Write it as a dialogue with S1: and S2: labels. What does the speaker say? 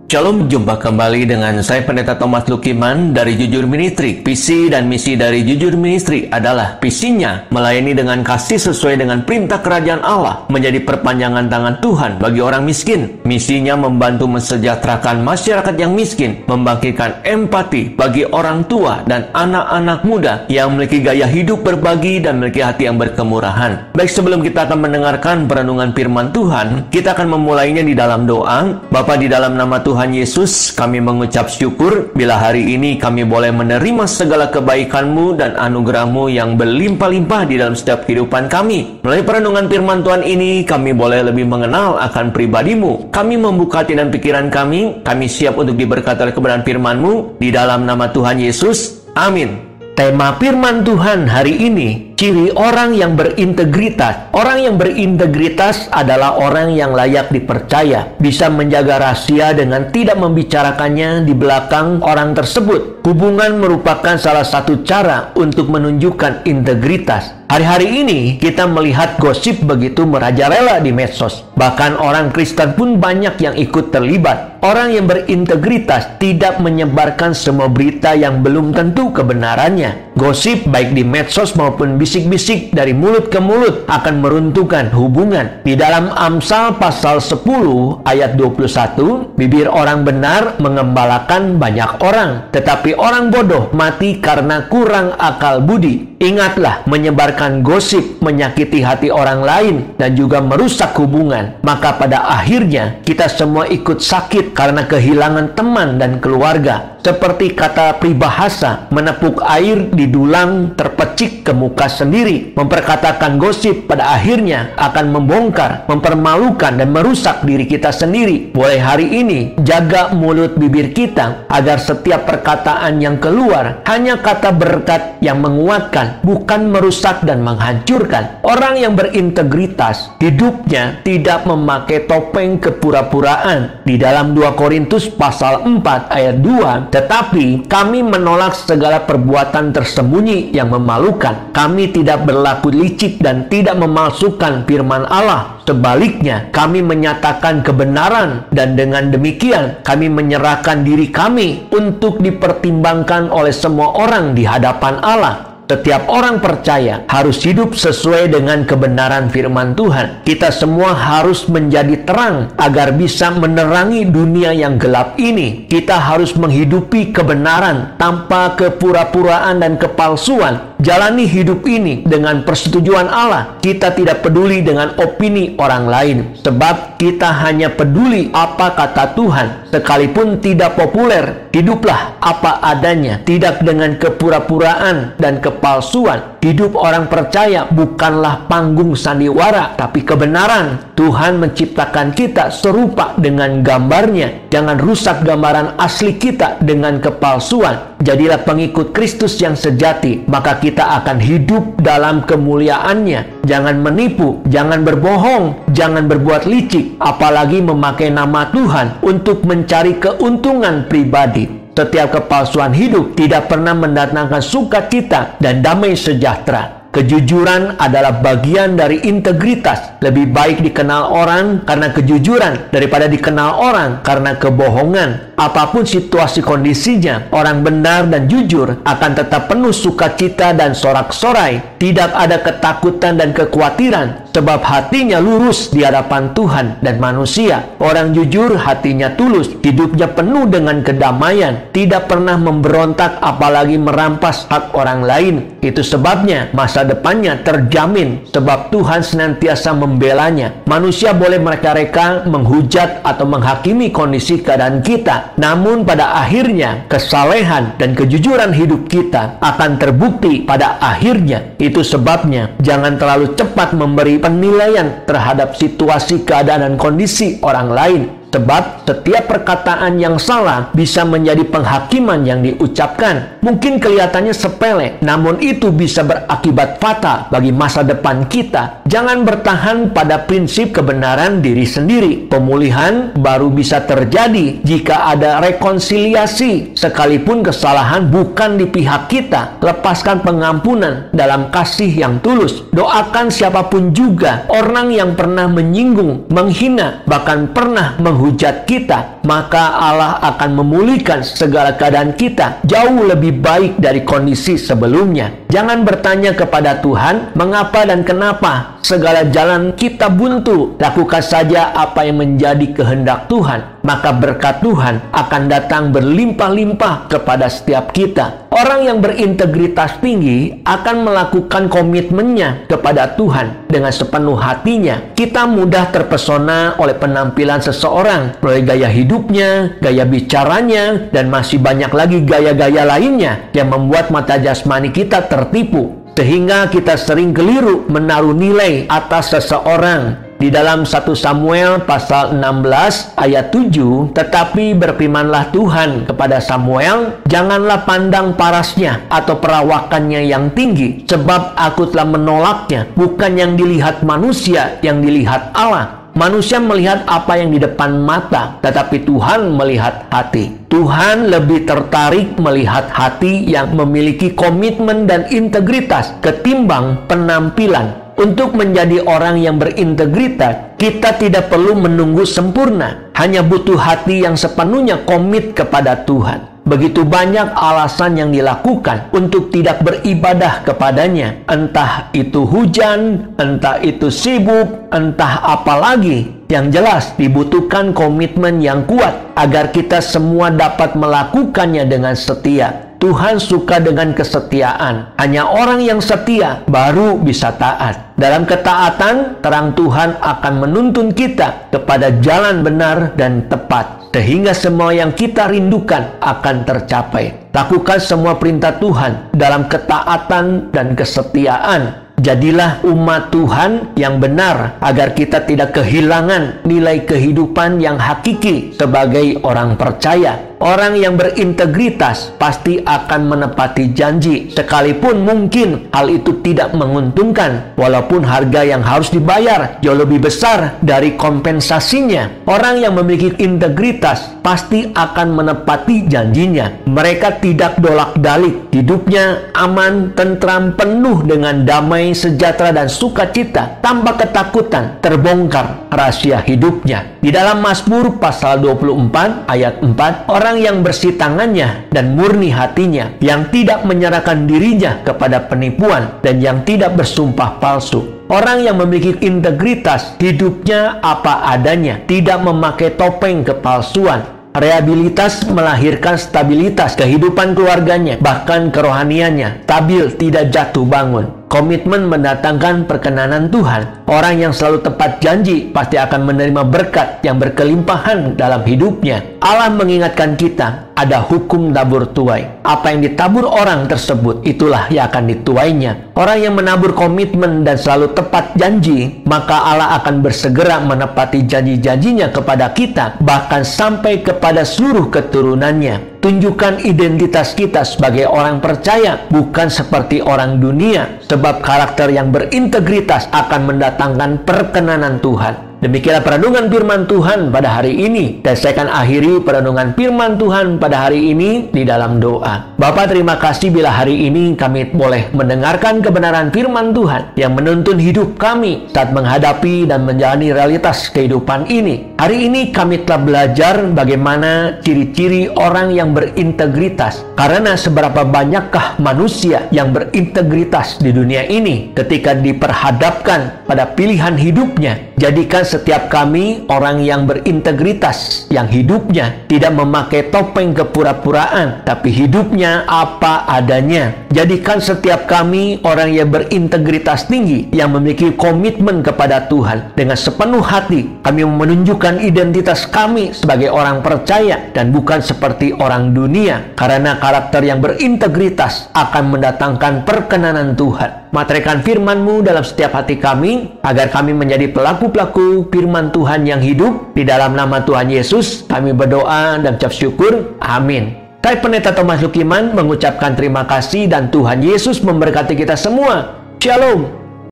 S1: Shalom, jumpa kembali dengan saya Pendeta Thomas Lukiman dari Jujur Ministry. Visi dan misi dari Jujur Ministry adalah visinya melayani dengan kasih sesuai dengan perintah kerajaan Allah, menjadi perpanjangan tangan Tuhan bagi orang miskin. Misinya membantu mensejahterakan masyarakat yang miskin, membangkitkan empati bagi orang tua dan anak-anak muda yang memiliki gaya hidup berbagi dan memiliki hati yang berkemurahan. Baik, sebelum kita akan mendengarkan perenungan firman Tuhan, kita akan memulainya di dalam doa. Bapa, di dalam nama Tuhan Yesus, kami mengucap syukur bila hari ini kami boleh menerima segala kebaikan-Mu dan anugerah-Mu yang berlimpah-limpah di dalam setiap kehidupan kami. Melalui perenungan firman Tuhan ini, kami boleh lebih mengenal akan pribadi-Mu. Kami membuka hati dan pikiran kami siap untuk diberkati oleh kebenaran firman-Mu. Di dalam nama Tuhan Yesus, amin. Tema firman Tuhan hari ini, ciri orang yang berintegritas. Orang yang berintegritas adalah orang yang layak dipercaya, bisa menjaga rahasia dengan tidak membicarakannya di belakang orang tersebut. Hubungan merupakan salah satu cara untuk menunjukkan integritas. Hari-hari ini kita melihat gosip begitu merajalela di medsos. Bahkan orang Kristen pun banyak yang ikut terlibat. Orang yang berintegritas tidak menyebarkan semua berita yang belum tentu kebenarannya. Gosip baik di medsos maupun bisik-bisik dari mulut ke mulut akan meruntuhkan hubungan. Di dalam Amsal pasal 10 ayat 21, bibir orang benar mengembalakan banyak orang, tetapi orang bodoh mati karena kurang akal budi. Ingatlah, menyebarkan gosip menyakiti hati orang lain dan juga merusak hubungan. Maka pada akhirnya kita semua ikut sakit karena kehilangan teman dan keluarga. Seperti kata peribahasa, menepuk air di dulang terpecik ke muka sendiri. Memperkatakan gosip pada akhirnya akan membongkar, mempermalukan dan merusak diri kita sendiri. Mulai hari ini, jaga mulut bibir kita agar setiap perkataan yang keluar hanya kata berkat yang menguatkan, bukan merusak dan menghancurkan. Orang yang berintegritas, hidupnya tidak memakai topeng kepura-puraan. Di dalam 2 Korintus pasal 4 ayat 2, tetapi kami menolak segala perbuatan tersembunyi yang memalukan. Kami tidak berlaku licik dan tidak memalsukan firman Allah. Sebaliknya, kami menyatakan kebenaran dan dengan demikian kami menyerahkan diri kami untuk dipertimbangkan oleh semua orang di hadapan Allah. Setiap orang percaya harus hidup sesuai dengan kebenaran firman Tuhan. Kita semua harus menjadi terang agar bisa menerangi dunia yang gelap ini. Kita harus menghidupi kebenaran tanpa kepura-puraan dan kepalsuan. Jalani hidup ini dengan persetujuan Allah. Kita tidak peduli dengan opini orang lain, sebab kita hanya peduli apa kata Tuhan. Sekalipun tidak populer, hiduplah apa adanya, tidak dengan kepura-puraan dan kepalsuan. Hidup orang percaya bukanlah panggung sandiwara, tapi kebenaran. Tuhan menciptakan kita serupa dengan gambarnya. Jangan rusak gambaran asli kita dengan kepalsuan. Jadilah pengikut Kristus yang sejati, maka kita akan hidup dalam kemuliaannya. Jangan menipu, jangan berbohong, jangan berbuat licik, apalagi memakai nama Tuhan untuk mencari keuntungan pribadi. Setiap kepalsuan hidup tidak pernah mendatangkan sukacita dan damai sejahtera. Kejujuran adalah bagian dari integritas. Lebih baik dikenal orang karena kejujuran daripada dikenal orang karena kebohongan. Apapun situasi kondisinya, orang benar dan jujur akan tetap penuh sukacita dan sorak-sorai. Tidak ada ketakutan dan kekhawatiran, sebab hatinya lurus di hadapan Tuhan dan manusia. Orang jujur hatinya tulus, hidupnya penuh dengan kedamaian, tidak pernah memberontak apalagi merampas hak orang lain. Itu sebabnya masa depannya terjamin, sebab Tuhan senantiasa membelanya. Manusia boleh mereka-reka, menghujat atau menghakimi kondisi keadaan kita, namun pada akhirnya kesalehan dan kejujuran hidup kita akan terbukti pada akhirnya. Itu sebabnya jangan terlalu cepat memberi penilaian terhadap situasi, keadaan, dan kondisi orang lain. Sebab setiap perkataan yang salah bisa menjadi penghakiman yang diucapkan. Mungkin kelihatannya sepele, namun itu bisa berakibat fatal bagi masa depan kita. Jangan bertahan pada prinsip kebenaran diri sendiri. Pemulihan baru bisa terjadi jika ada rekonsiliasi. Sekalipun kesalahan bukan di pihak kita, lepaskan pengampunan dalam kasih yang tulus. Doakan siapapun juga orang yang pernah menyinggung, menghina, bahkan pernah menghujat kita, maka Allah akan memulihkan segala keadaan kita jauh lebih baik dari kondisi sebelumnya. Jangan bertanya kepada Tuhan, mengapa dan kenapa segala jalan kita buntu. Lakukan saja apa yang menjadi kehendak Tuhan, maka berkat Tuhan akan datang berlimpah-limpah kepada setiap kita. Orang yang berintegritas tinggi akan melakukan komitmennya kepada Tuhan dengan sepenuh hatinya. Kita mudah terpesona oleh penampilan seseorang, mulai gaya hidupnya, gaya bicaranya, dan masih banyak lagi gaya-gaya lainnya yang membuat mata jasmani kita tertipu, sehingga kita sering keliru menaruh nilai atas seseorang. Di dalam 1 Samuel pasal 16 ayat 7, tetapi berfirmanlah Tuhan kepada Samuel, janganlah pandang parasnya atau perawakannya yang tinggi, sebab aku telah menolaknya. Bukan yang dilihat manusia, yang dilihat Allah. Manusia melihat apa yang di depan mata, tetapi Tuhan melihat hati. Tuhan lebih tertarik melihat hati yang memiliki komitmen dan integritas ketimbang penampilan. Untuk menjadi orang yang berintegritas, kita tidak perlu menunggu sempurna. Hanya butuh hati yang sepenuhnya komit kepada Tuhan. Begitu banyak alasan yang dilakukan untuk tidak beribadah kepadanya. Entah itu hujan, entah itu sibuk, entah apa lagi. Yang jelas dibutuhkan komitmen yang kuat agar kita semua dapat melakukannya dengan setia. Tuhan suka dengan kesetiaan. Hanya orang yang setia baru bisa taat. Dalam ketaatan, terang Tuhan akan menuntun kita kepada jalan benar dan tepat, sehingga semua yang kita rindukan akan tercapai. Lakukan semua perintah Tuhan dalam ketaatan dan kesetiaan. Jadilah umat Tuhan yang benar, agar kita tidak kehilangan nilai kehidupan yang hakiki sebagai orang percaya. Orang yang berintegritas pasti akan menepati janji, sekalipun mungkin hal itu tidak menguntungkan, walaupun harga yang harus dibayar jauh lebih besar dari kompensasinya. Orang yang memiliki integritas pasti akan menepati janjinya. Mereka tidak dolak-dalik, hidupnya aman, tentram, penuh dengan damai, sejahtera, dan sukacita. Tanpa ketakutan terbongkar rahasia hidupnya. Di dalam Mazmur pasal 24 ayat 4, orang yang bersih tangannya dan murni hatinya, yang tidak menyerahkan dirinya kepada penipuan dan yang tidak bersumpah palsu. Orang yang memiliki integritas, hidupnya apa adanya, tidak memakai topeng kepalsuan. Rehabilitas melahirkan stabilitas kehidupan keluarganya, bahkan kerohaniannya stabil, tidak jatuh bangun. Komitmen mendatangkan perkenanan Tuhan. Orang yang selalu tepat janji pasti akan menerima berkat yang berkelimpahan dalam hidupnya. Allah mengingatkan kita, ada hukum tabur tuai. Apa yang ditabur orang tersebut, itulah yang akan dituainya. Orang yang menabur komitmen dan selalu tepat janji, maka Allah akan bersegera menepati janji-janjinya kepada kita, bahkan sampai kepada seluruh keturunannya. Tunjukkan identitas kita sebagai orang percaya, bukan seperti orang dunia, sebab karakter yang berintegritas akan mendatangkan perkenanan Tuhan. Demikianlah perenungan firman Tuhan pada hari ini, dan saya akan akhiri perenungan firman Tuhan pada hari ini di dalam doa. Bapa, terima kasih bila hari ini kami boleh mendengarkan kebenaran firman Tuhan yang menuntun hidup kami saat menghadapi dan menjalani realitas kehidupan ini. Hari ini kami telah belajar bagaimana ciri-ciri orang yang berintegritas. Karena seberapa banyakkah manusia yang berintegritas di dunia ini ketika diperhadapkan pada pilihan hidupnya. Jadikan setiap kami orang yang berintegritas, yang hidupnya tidak memakai topeng kepura-puraan, tapi hidupnya apa adanya. Jadikan setiap kami orang yang berintegritas tinggi, yang memiliki komitmen kepada Tuhan. Dengan sepenuh hati kami menunjukkan identitas kami sebagai orang percaya dan bukan seperti orang dunia, karena karakter yang berintegritas akan mendatangkan perkenanan Tuhan. Materaikan firman-Mu dalam setiap hati kami, agar kami menjadi pelaku-pelaku firman Tuhan yang hidup. Di dalam nama Tuhan Yesus kami berdoa dan ucap syukur. Amin. Saya Pendeta Thomas Lukiman mengucapkan terima kasih, dan Tuhan Yesus memberkati kita semua. Shalom.